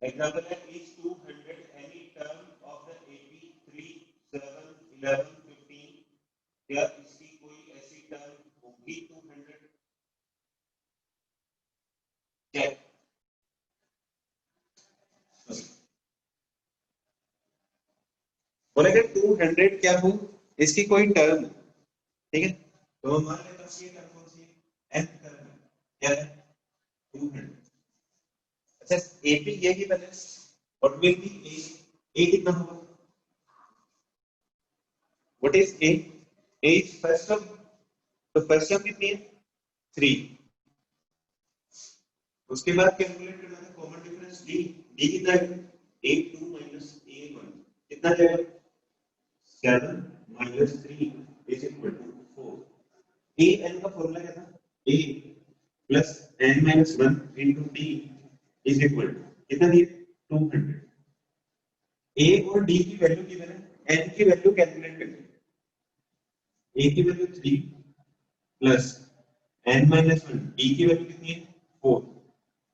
Example है is 200 any term of the AP 3 7 11 15, क्या इसकी कोई ऐसी टर्म होगी 200? चेक। बोलेगा 200 क्या हो, इसकी कोई टर्म, ठीक है, तो मान लेते हैं ये टर्म कौन सी है, nth टर्म है, क्या है 200। अच्छा AP ये ही बने, व्हाट विल बी A कितना होगा, what is A, A is first term, तो फर्स्ट टर्म कितनी है 3, उसके बाद कैलकुलेट करना है कॉमन डिफरेंस D, D कितना है A2 minus A1 कितना जाएगा 7 minus 3 is equal to 4। A n का फॉर्मूला क्या था, A plus n minus 1 into D is equal to कितना दिया 200। A और D की वैल्यू कितनी है, n की वैल्यू कैलकुलेट करनी है, A की value 3 plus n minus 1, D की वैल्यू कितनी है 4,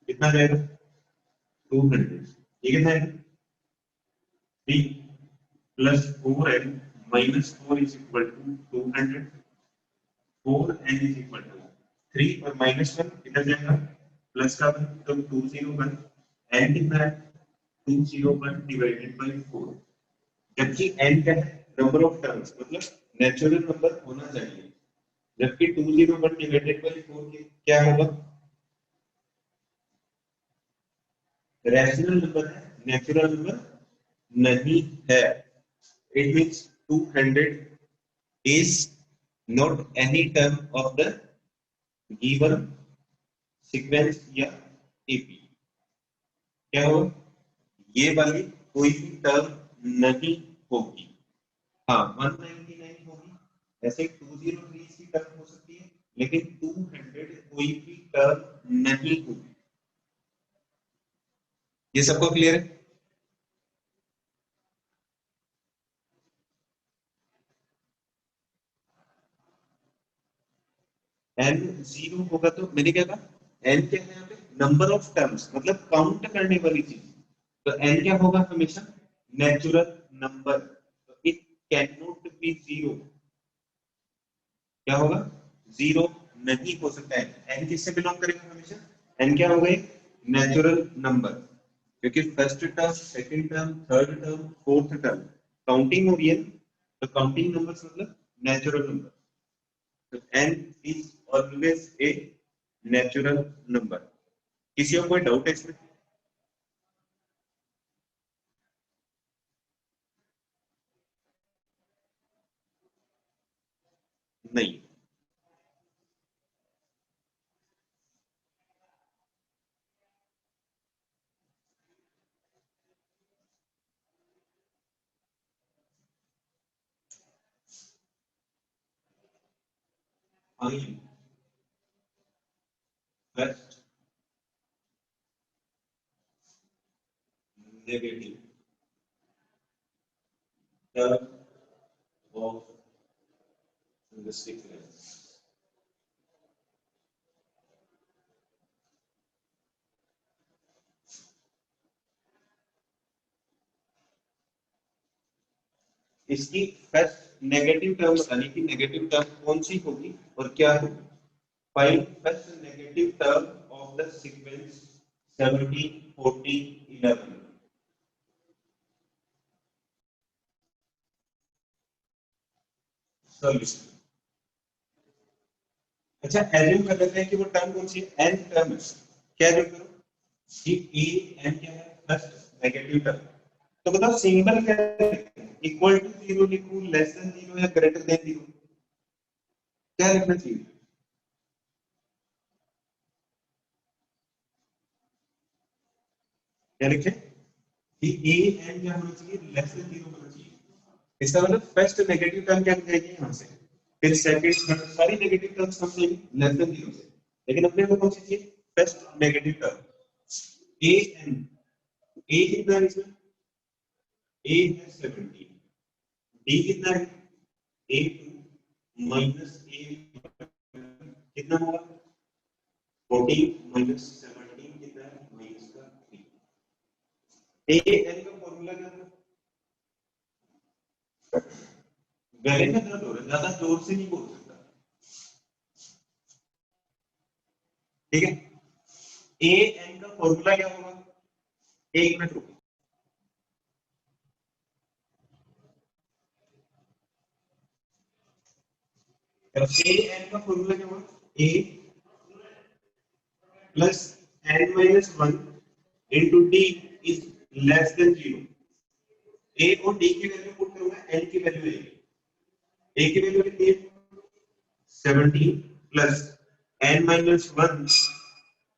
कितना जाएगा 200, ये कितना है 3 plus 4n minus 4 is equal to 200, 4n is equal to 3 और माइनस 1 इधर जाएगा प्लस का 1 तो 201, n कितना है 201 डिवाइडेड बाय 4, जबकि n क्या है नंबर ऑफ टर्म्स, मतलब नेचुरल नंबर होना चाहिए, जबकि 201 डिवाइडेड बाय 4 क्या होगा, रैशनल नंबर है, नेचुरल नंबर नहीं है। It means 200 is not any term of the given sequence या AP, क्या हो ये वाली कोई भी टर्म नहीं होगी, हाँ 199 होगी, ऐसे 203 की टर्म हो सकती है, लेकिन 200 कोई भी टर्म नहीं होगी। ये सबको क्लियर है? n जीरो होगा तो मैंने क्या कहा n क्या है यहाँ पे नंबर ऑफ टर्म्स, मतलब काउंट करने वाली चीज, तो n क्या होगा हमेशा नेचुरल नंबर, तो it can not be zero, क्या होगा जीरो नहीं हो सकता है, n किससे बिलोंग करेगा हमेशा, n क्या होगा एक नेचुरल नंबर, क्योंकि first term second term third term fourth term counting हो रही है, तो काउंटिंग नंबर्स मतलब नेचुरल नंबर, तो n is always a natural number. किसी को कोई डाउट है इसमें? नहीं। I first negative term of the sequence, इसकी फर्स्ट नेगेटिव टर्म बतानी कि नेगेटिव टर्म कौन सी होगी और क्या होगी। Find first negative term of the sequence 17 14 11। Solution. अच्छा एज्यूम कर लेते हैं कि वो टर्म कौन सी है, n टर्म है, क्या एज्यूम करो कि ए n क्या है फर्स्ट नेगेटिव टर्म, तो बताओ सिंबल क्या है, इक्वल टू जीरो लिखूं, लेस देन जीरो या ग्रेटर देन जीरो, क्या लिखना चाहिए, क्या लिखे कि ए n क्या होना चाहिए लेस देन जीरो होना चाहिए, इसका मतलब फर्स्ट नेगेटिव टर्म क्या जाएगी यहाँ से, फिर सेकंड थर्ड सारी नेगेटिव टर्म्स कम जाएंगी लेस देन जीरो से, लेकिन अपने को कौन सी चाहिए first negative term A N, ए कितना है इसमें ए है 17, डी कितना है ए टू माइनस ए कितना होगा 14 माइनस 17 कितना है माइनस का 3, ए एन का फॉर्मूला क्या था? गले में दर्द हो रहा है, ज्यादा जोर से नहीं बोल सकता, ठीक है। ए एन का फॉर्मूला क्या होगा? एक मिनट रुको, ए एन का फॉर्मूला क्या होगा? A plus n minus one into d is less than zero. A और डी की वैल्यू पुट करूंगा, एन की वैल्यू ए की वैल्यू कितनी है? 17 प्लस एन माइनस वन,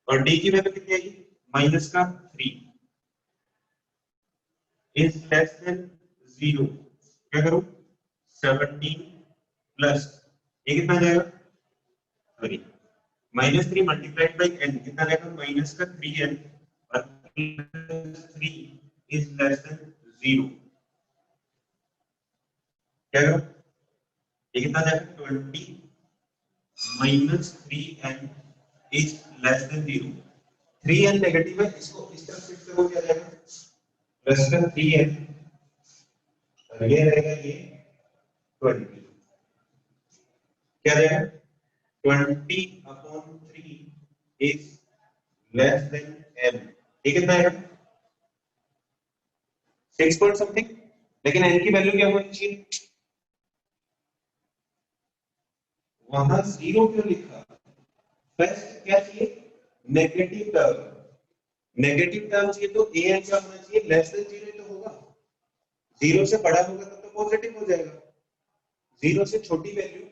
और डी की वैल्यू कितनी आएगी? माइनस का 3 इज लेस देन जीरो। क्या करूं? 17 प्लस ये कितना जाएगा? 3 माइनस 3 मल्टीप्लाइड बाई एन कितना जाएगा? माइनस का 3n और plus 3 is less than zero. क्या करूं? ये कितना जाएगा? 20 minus 3n is less than zero. 3n negative है, इसको इस तरफ शिफ्ट करो, क्या जाएगा? प्लस का 3n और ये रहेगा ये 20। क्या जाएगा? 20 upon 3 is less then n। ये कितना आएगा? 6 पॉइंट समथिंग। लेकिन n की वैल्यू क्या होनी चाहिए? वहां जीरो क्यों लिखा? फर्स्ट क्या चाहिए? Negative term. नेगेटिव टर्म चाहिए तो ए एन क्या होना चाहिए? लेस देन जीरो तो होगा। जीरो से बड़ा होगा तो पॉजिटिव हो जाएगा। जीरो से छोटी वैल्यू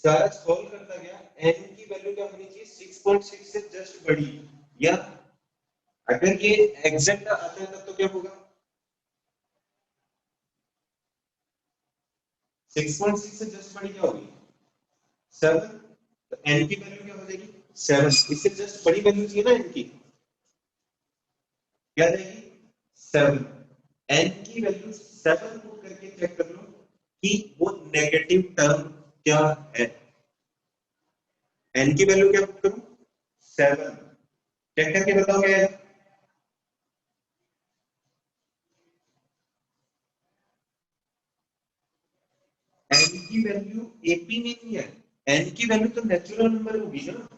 सारा सॉल्व करता गया, एन की वैल्यू क्या होनी चाहिए? 6.6 से जस्ट बड़ी, या अगर ये एग्जैक्ट आता है तब तो क्या होगा? 6.6 से जस्ट बड़ी क्या होगी? 7। तो एन की वैल्यू क्या हो जाएगी? 7। इससे जस्ट बड़ी वैल्यू चाहिए ना एन की, क्या जाएगी? 7। एन की वैल्यू 7 पुट करके चेक कर लो कि वो नेगेटिव टर्म क्या है। एन की वैल्यू क्या पुट करूं? 7। चेक करके बताओ क्या है। एन की वैल्यू एपी नहीं है, एन की वैल्यू तो नेचुरल नंबर होगी ना,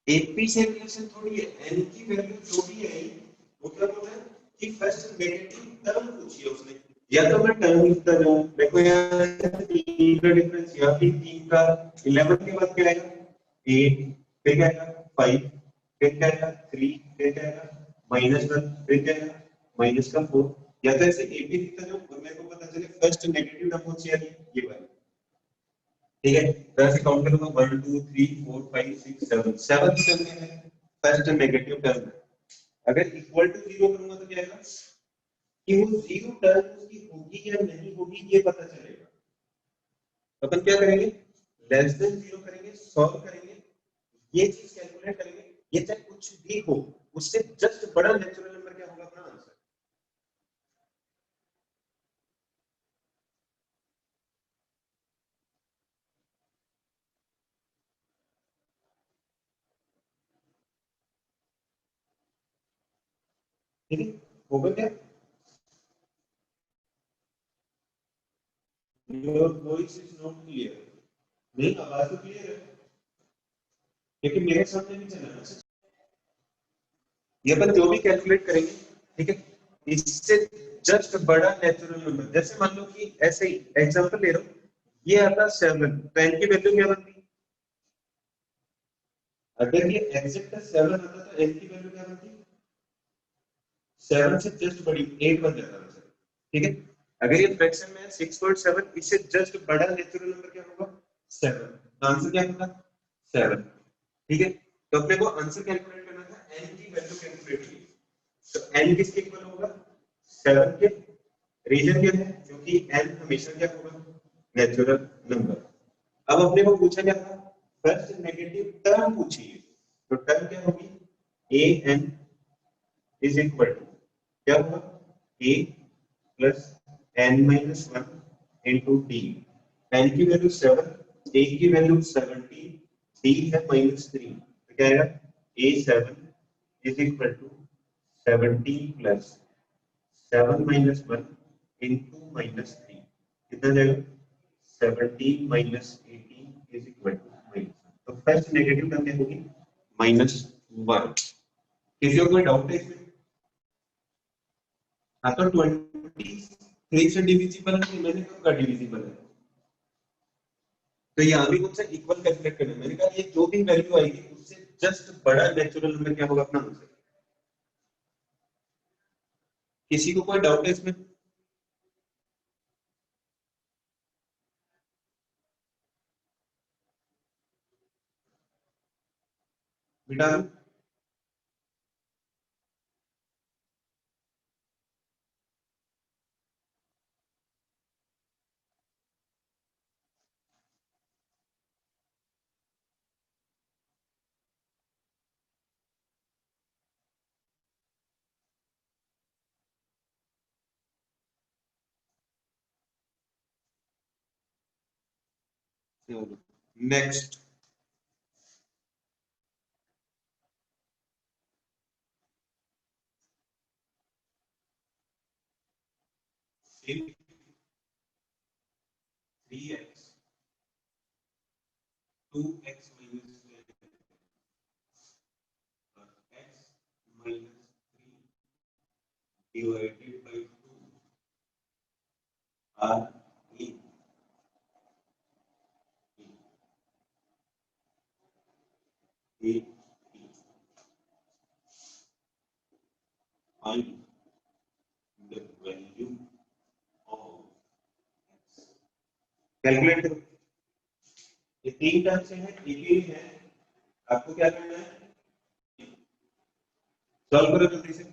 एपी से रिलेशन थोड़ी है। एन की वैल्यू जो भी है वो क्या बोल रहा है कि फर्स्ट नेगेटिव टर्म पूछिए उसने, या तो मैं टर्म लिखता जाऊं, देखो यहाँ 3 का डिफरेंस, यहाँ भी 3 का, 11 के बाद क्या आएगा? 8, फिर क्या आएगा? 5, फिर क्या आएगा? 3, फिर क्या आएगा? -1, फिर क्या आएगा? माइनस का 4। या तो ऐसे एपी लिखता जाऊं और मेरे को पता चले फर्स्ट नेगेटिव टर्म कौन सी आ रही है, ये वाली, ठीक है। तो ऐसे काउंट करूंगा 1 2 3 4 5 6 7, 7 टर्म है, फर्स्ट नेगेटिव टर्म है। अगर इक्वल टू जीरो करूंगा तो क्या आएगा कि वो जीरो टर्म उसकी होगी या नहीं होगी, ये पता चलेगा। तो अपन क्या करेंगे? लेस देन जीरो करेंगे, सॉल्व करेंगे, ये चीज कैलकुलेट करेंगे, ये चाहे कुछ भी हो, उससे जस्ट बड़ा नेचुरल नंबर क्या होगा? अपना आंसर। ठीक है, होगा क्या? Your voice is not clear. नहीं, आवाज तो क्लियर है, लेकिन मेरे सामने नहीं चला ना। ये अपन जो भी कैलकुलेट करेंगे, ठीक है, इससे जस्ट बड़ा नेचुरल नंबर, जैसे मान लो कि ऐसे ही एग्जांपल ले रहा हूं, ये आता 7, तो n की वैल्यू क्या बनती? अगर ये एग्जैक्ट 7 आता तो n की वैल्यू क्या बनती? 7 से जस्ट बड़ी 8 बन जाता है, ठीक है। अगर ये फ्रैक्शन में है 6.7, इससे जस्ट बड़ा नेचुरल नंबर क्या होगा? 7। तो आंसर क्या होगा? 7, ठीक है। तो अपने को आंसर कैलकुलेट करना था, n की वैल्यू कैलकुलेट की, तो n किसके इक्वल होगा? 7 के। रीजन क्या है? क्योंकि n हमेशा क्या होगा? Natural number. अब अपने को पूछा क्या था? फर्स्ट नेगेटिव टर्म पूछिए, तो टर्म क्या होगी? a n is equal to क्या होगा? a plus n minus one into d. n की वैल्यू 7, a की वैल्यू 17, d है -3, तो क्या आएगा? a7 is equal to 17 plus 7 minus 1 into minus 3 कितना जाएगा 17 minus 18 is equal to minus. तो फर्स्ट नेगेटिव टर्म क्या होगी माइनस 1। किसी को कोई डाउट है इसमें? हाँ तो 23 से डिविजिबल है, मैंने कब का डिविजिबल है, तो यहाँ भी मुझसे इक्वल कैलकुलेट करना है। मैंने कहा ये जो भी वैल्यू आएगी उससे जस्ट बड़ा नेचुरल नंबर क्या होगा अपना आंसर। किसी को कोई डाउट है इसमें? बेटा next in 3x 2x minus 12 और x minus 3 divided by 2 are in a find the value of x। Calculate करो, ये तीन टर्म से है, एक ही है, आपको क्या करना है सॉल्व करो जल्दी से।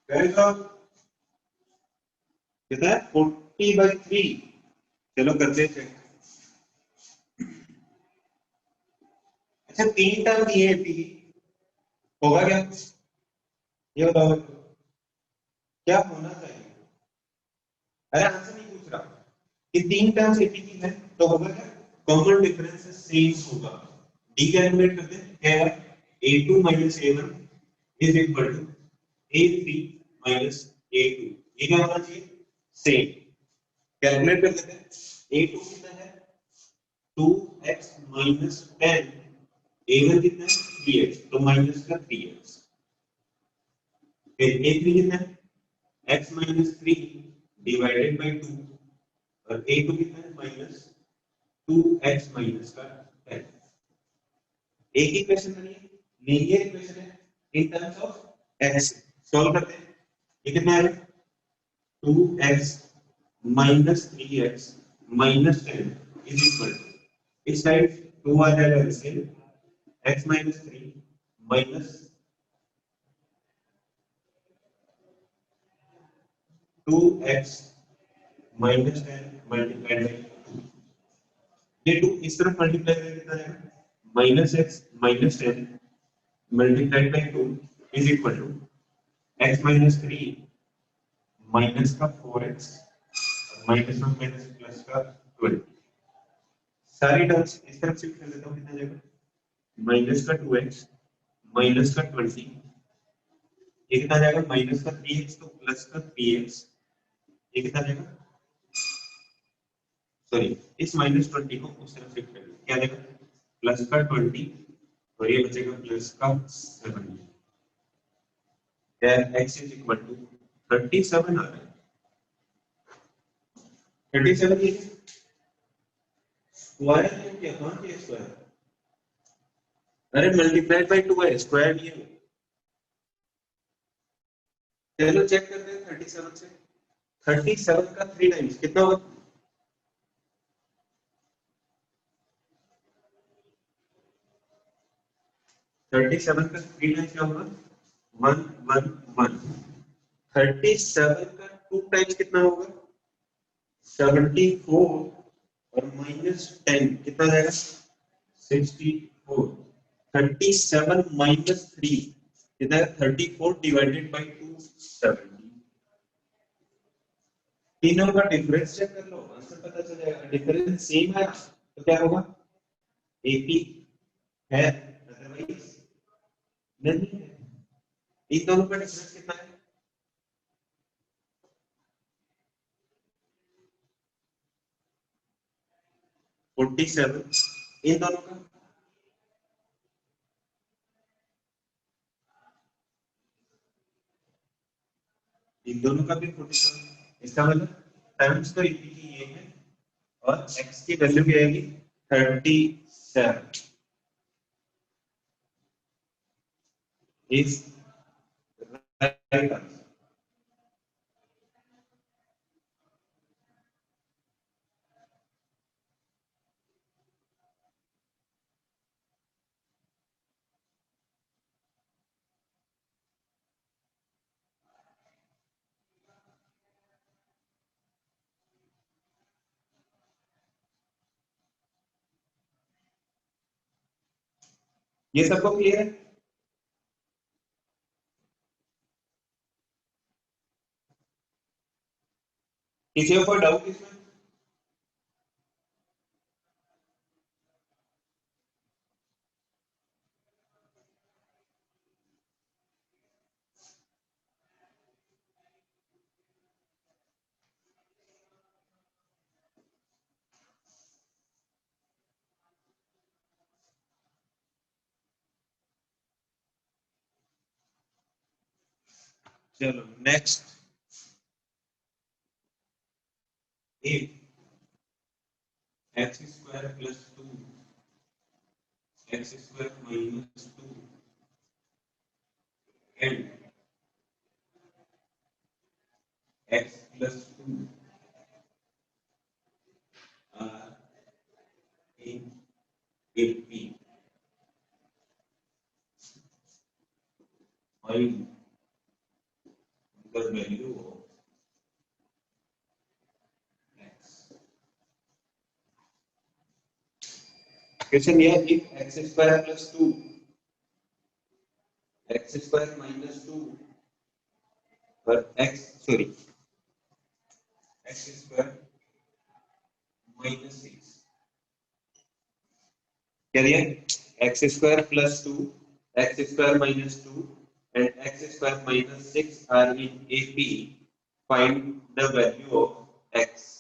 Very good. कितना है 40/3। चलो करते हैं चेक। अच्छा 3 टर्म दिए हैं पी, होगा क्या? ये बताओ क्या होना चाहिए? अरे आंसर नहीं पूछ रहा कि 3 टर्म्स एपी की है तो होगा क्या? कॉमन डिफरेंस सेम होगा। डी कैलकुलेट करते हैं, क्या है? a2 minus a1 is equal to a3 minus a2। ये क्या होना चाहिए? सेम। कैलकुलेट कर लेते हैं। a2 कितना है? 2x minus 10। a1 कितना है? 3x, तो माइनस का 3x। फिर a3 कितना है? x minus 3 डिवाइडेड बाय 2, और a2 कितना है? माइनस 2x माइनस का 10। एक ही इक्वेशन बनी है, लीनियर इक्वेशन है in terms of x। Solve करते हैं। ये कितना है? 2x minus 3x minus 10 is equal to, इस साइड 2 आ जाएगा, इससे x minus 3 minus 2x minus 10 multiplied by 2। ये 2 इस तरफ मल्टीप्लाई करेंगे कितना आएगा? minus x minus 10 multiplied by 2 is equal to x minus 3 minus का 4x माइनस में माइनस प्लस का 12। सारी टर्म्स इस तरफ शिफ्ट कर लेता हूँ, कितना जाएगा? माइनस का 2x माइनस का 20, ये कितना जाएगा? माइनस का 3x तो प्लस का 3x, ये कितना जाएगा? सॉरी, इस माइनस 20 को उस तरफ शिफ्ट कर लेंगे, क्या जाएगा? प्लस का 20 और ये बचेगा प्लस का 7। x इज इक्वल टू 37 आ रहा है। 37 ये स्क्वायर है क्या? कौन सी स्क्वायर? अरे मल्टीप्लाइड बाय 2 है, स्क्वायर नहीं है। चलो चेक करते हैं 37 से। 37 का 3 टाइम्स कितना होगा? 37 का 3 टाइम्स क्या होगा? 111। 37 का 2 टाइम्स कितना होगा? 74 और माइनस 10 कितना जाएगा? 64। 37 माइनस 3 कितना है? 34 डिवाइडेड बाय 270। तीनों का डिफरेंस चेक कर लो, आंसर पता चल जाएगा। डिफरेंस सेम है तो क्या होगा? एपी है, अदरवाइज नहीं है। इन दोनों का डिफरेंस कितना है? 47। इन दोनों का इन दोनों का भी 47। इसका मतलब टाइम्स तो इतनी ही ये है, और x की वैल्यू क्या आएगी? 37 इज राइट आंसर। ये सबको क्लियर है? किसी को कोई डाउट इसमें? चलो next 8 x square plus 2 x square minus 2 and x plus 2 are in AP। Find the value of x. Question here, if x square plus 2, x square minus 2, or x square minus 6. क्या दिया? x square plus 2, x square minus 2, and x square minus 6 are in AP. Find the value of x.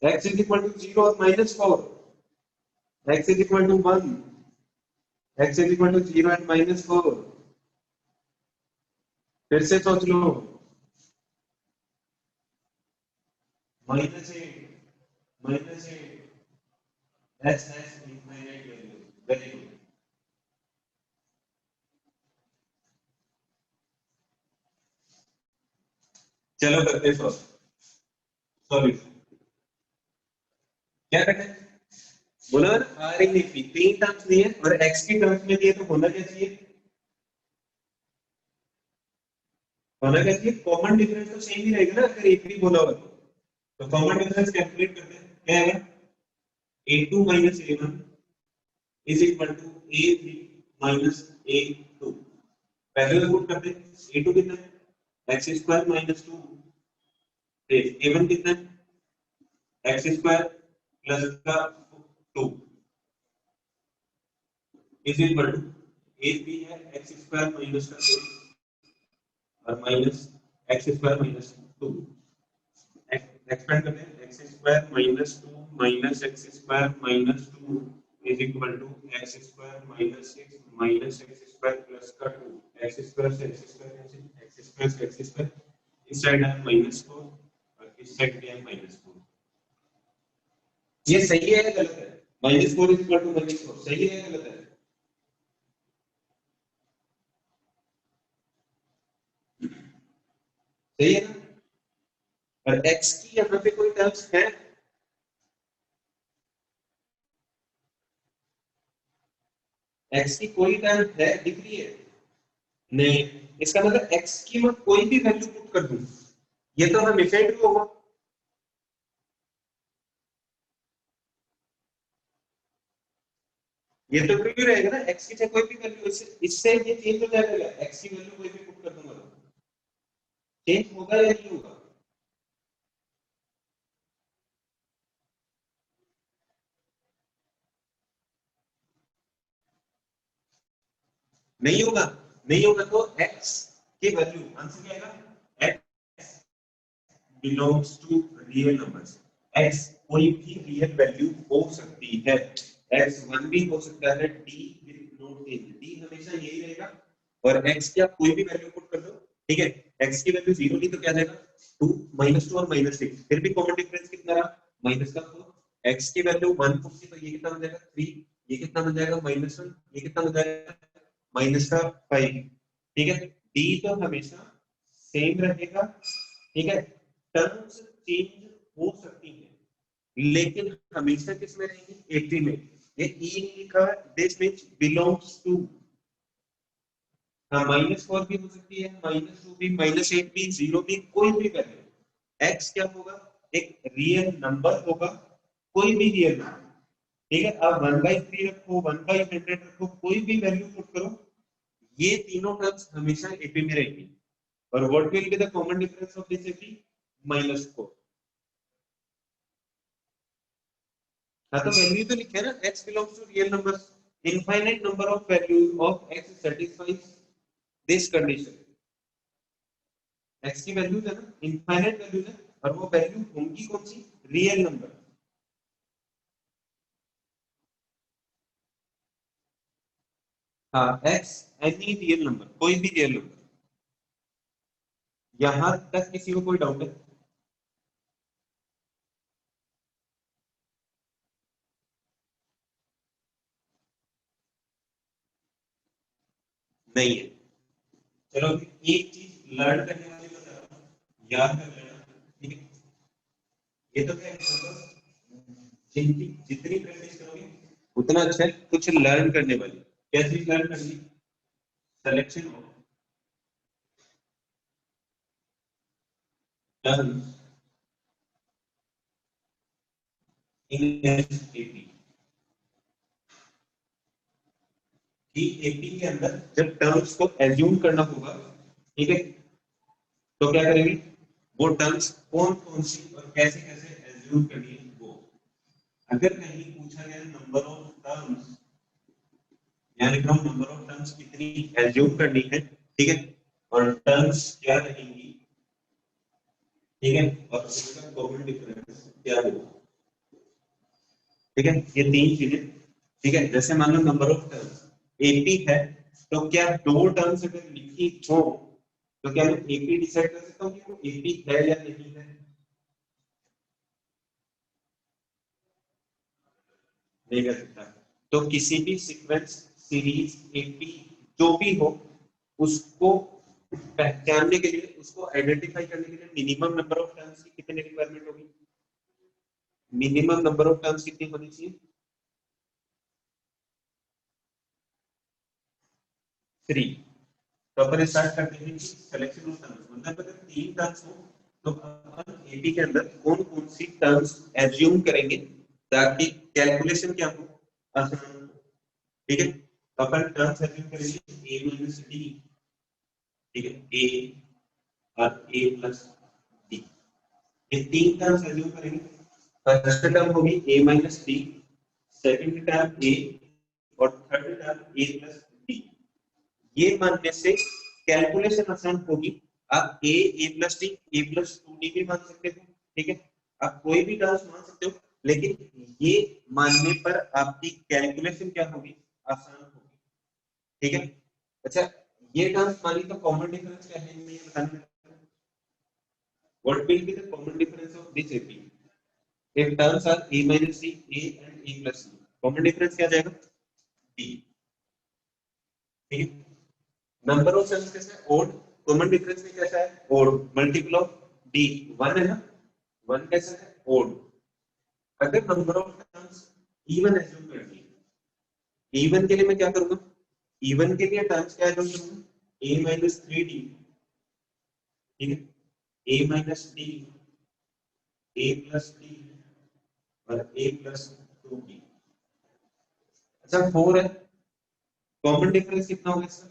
x is equal to 0 और -4, x is equal to 1, x is equal to 0 and -4। फिर से सोच लो, -8, -8, x has infinite value, very good। चलो करते हैं solve. क्या करना है, बोला आर इन एपी तीन टर्म्स दिए और एक्स की टर्म्स में दिए, तो होना क्या चाहिए, होना क्या चाहिए, कॉमन डिफरेंस तो सेम ही रहेगा ना अगर एपी बोला होगा तो कॉमन डिफरेंस कैलकुलेट करते हैं, क्या है, a2 minus a1 is equal to a3 minus a2। Value put करते हैं, a2 कितना है, x स्क्वायर minus 2, a1 कितना है, x स्क्वायर प्लस का 2 is equal to a3 है x स्क्वायर minus का 2 और minus x square minus 2। Expand करते हैं, x square minus 2 minus x square minus 2 is equal to x square minus 6 minus x square plus का 2, x square से x square cancel, x square से x square, इस side है -4 और इस side भी है -4। ये सही है या गलत है, -4 is equal to -4 सही है या गलत है, सही है ना। और x की यहाँ पे कोई टर्म्स है, x की कोई टर्म है दिख रही है, नहीं, इसका मतलब x की मैं कोई भी वैल्यू पुट कर दूं, ये तो हमेशा ही ट्रू होगा, ये तो ट्रू ही रहेगा ना, x की चाहे कोई भी वैल्यू, इससे ये चेंज हो जाएगा, x की वैल्यू कोई भी पुट कर दूंगा तो चेंज होगा या नहीं होगा, नहीं होगा, नहीं होगा तो x की वैल्यू आंसर क्या आएगा, x belongs to real numbers, x कोई भी रियल वैल्यू हो सकती है, x 1 भी हो सकता है, d will not change, d हमेशा यही रहेगा, और x की आप कोई भी वैल्यू पुट कर दो, ठीक है, x की वैल्यू 0 नहीं तो क्या जाएगा 2, -2 और -6, फिर भी कॉमन डिफरेंस कितना रहा, माइनस का 4, x की वैल्यू 1 पुट की तो ये कितना हो जाएगा 3, ये कितना हो जाएगा -1, ये कितना हो जाएगा -5, ठीक है, d तो हमेशा सेम रहेगा, ठीक है, टर्म्स चेंज हो सकती हैं लेकिन हमेशा किस में रहेंगी 80 में, ये ई नहीं लिखा है, दिस मींस बिलोंग्स टू, हाँ -4 भी हो सकती है, -2 भी, -8 भी, 0 भी, कोई भी वैल्यू, x क्या होगा, एक रियल नंबर होगा, कोई भी रियल नंबर, ठीक है, आप 1/3 रखो, 1/100 रखो, कोई भी वैल्यू पुट करो, ये तीनों टर्म्स हमेशा एपी में रहेंगी, और what will be the common difference of this AP, -4। हाँ तो वैल्यू तो लिखे ना, x belongs to real numbers, infinite number of value of x satisfies this condition, x की वैल्यू है ना, इनफाइनाइट वैल्यू है, और वो वैल्यू होंगी कौन सी, रियल नंबर, हाँ x एनी रियल नंबर, कोई भी रियल नंबर, यहां तक किसी को कोई डाउट है, नहीं है, चलो एक चीज लर्न करने वाली बता रहा हूं, याद कर लेना, ठीक है, ये तो क्या जितनी जितनी प्रैक्टिस करोगे उतना अच्छा है, कुछ लर्न करने वाली, क्या चीज लर्न करनी, selection of terms in AP, कि एपी के अंदर जब टर्म्स को एज्यूम करना होगा, ठीक है, तो क्या करेंगे, वो टर्म्स कौन कौन सी और कैसे कैसे एज्यूम करनी है वो, अगर कहीं पूछा गया नंबर ऑफ टर्म्स, यहाँ लिख रहा हूँ नंबर ऑफ टर्म्स कितनी एज्यूम करनी है, ठीक है, और टर्म्स क्या रहेंगी, ठीक है, और उसका कॉमन डिफरेंस क्या होगा, ठीक है, ये तीन चीजें। ठीक है, जैसे मान लो नंबर ऑफ टर्म्स एपी है, तो क्या दो टर्म्स अगर लिखी हो तो क्या मैं एपी डिसाइड कर सकता हूँ कि वो एपी है या नहीं है? नहीं कर सकता। तो किसी भी सीक्वेंस, सीरीज, एपी जो भी हो, उसको पहचानने के लिए, उसको आइडेंटिफाई करने के लिए मिनिमम नंबर ऑफ टर्म्स की कितनी रिक्वायरमेंट होगी? मिनिमम नंबर ऑफ टर्म्स कितनी होनी चाहिए? 3। तो अपन स्टार्ट करते हैं सिलेक्शन ऑफ टर्म्स, मतलब अगर तीन टर्म्स हो तो अपन एपी के अंदर कौन कौन सी टर्म्स एज्यूम करेंगे ताकि कैलकुलेशन क्या हो, आसान हो। ठीक है, तो अपन टर्म्स एज्यूम करेंगे ए माइनस डी। ठीक है, ए और ए प्लस डी, ये तीन टर्म्स एज्यूम करेंगे। फर्स्ट टर्म होगी ए माइनस डी, सेकंड टर्म ए, और थर्ड टर्म ए प्लस डी। ये मानने से कैलकुलेशन आसान होगी। आप ए प्लस डी, ए प्लस टू डी भी मान सकते हो। ठीक है, आप कोई भी टर्म्स मान सकते हो, लेकिन ये मानने पर आपकी कैलकुलेशन क्या होगी, आसान होगी। ठीक है, अच्छा, ये टर्म्स मानी तो कॉमन डिफरेंस क्या है इनमें, ये बताना। What will be the common difference of this AP if terms are a minus c, a and a plus c? Common difference क्या जाएगा? d। ठीक है, नंबर ऑफ टर्म्स कैसा है? ओड। कॉमन डिफरेंस में कैसा है? ओड। मल्टीपल ऑफ डी 1 है ना, 1 कैसा है? ओड। अगर number of terms even assume कर दी, इवन के लिए मैं क्या करूंगा? इवन के लिए टर्म्स क्या एज्यूम करूंगा? a minus 3d। ठीक है, a minus d, a plus d और a plus 2d। अच्छा, 4 है, कॉमन डिफरेंस कितना होगा इसका?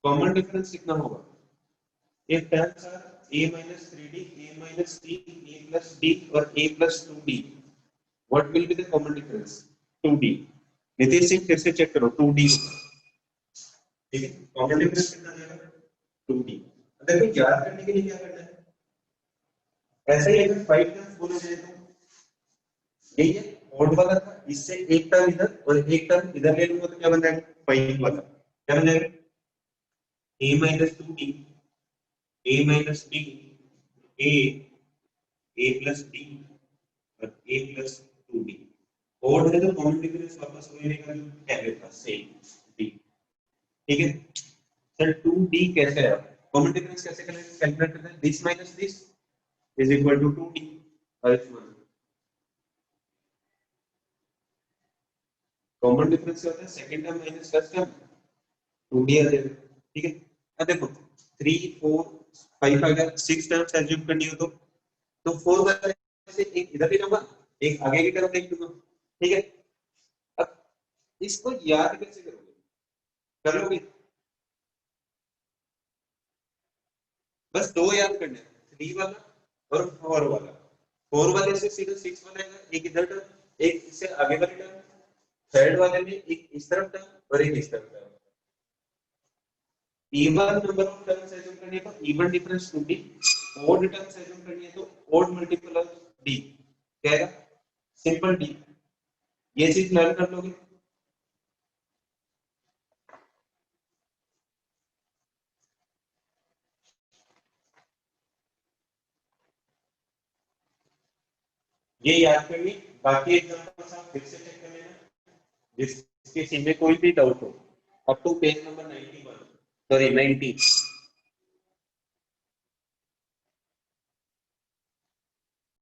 कॉमन डिफरेंस कितना होगा? if terms are a minus 3d, a minus d, a plus d और a plus 2d, what will be the common difference? 2d। Nitish Singh फिर से चेक करो, 2d होगा। ठीक है, कॉमन डिफरेंस कितना आएगा? 2d। अगर कोई याद करने के लिए क्या करना है, ऐसे ही अगर 5 टर्म्स बोले जाए तो यही है, ऑड वाला था, इससे एक टर्म इधर और एक टर्म इधर ले लूंगा तो क्या बन जाएगा? 5 वाला क्या बन जाएगा? a minus 2d, a minus d, a plus d और a plus 2d। और है तो कॉमन डिफरेंस वापस वही रहेगा जो पहले था, सेम d। ठीक है सर, 2d कैसे है? कॉमन डिफरेंस कैसे कैलकुलेट करते हैं? This minus this is equal to 2d। और इसमें कॉमन डिफरेंस क्या होता है? Second term minus first term, 2d आ जाएगा। ठीक है, अब देखो 3 4 5 अगर 6 टर्म्स एज्यूम करनी हो तो 4 वाले से एक इधर ले जाऊंगा, एक आगे की तरफ देख लूंगा। ठीक है, अब इसको याद कैसे करोगे? कर लोगे? बस दो याद करने हैं, 3 वाला और 4 वाला। 4 वाले से सीधा 6 वाला आएगा, एक इधर टर्म, एक इससे आगे वाली टर्म। थर्ड वाले में एक इस तरफ टर्म और एक इस तरफ term. Even number of terms assume करनी है तो even difference 2d, odd terms assume करनी है तो ओड मल्टीपल ऑफ d। क्या है? Simple d। ये चीज लर्न कर लोगे। ये याद करनी, बाकी एग्जांपल्स आप फिर से चेक कर लेना जिसके सी में कोई भी डाउट हो। Up to page number 91, sorry 90।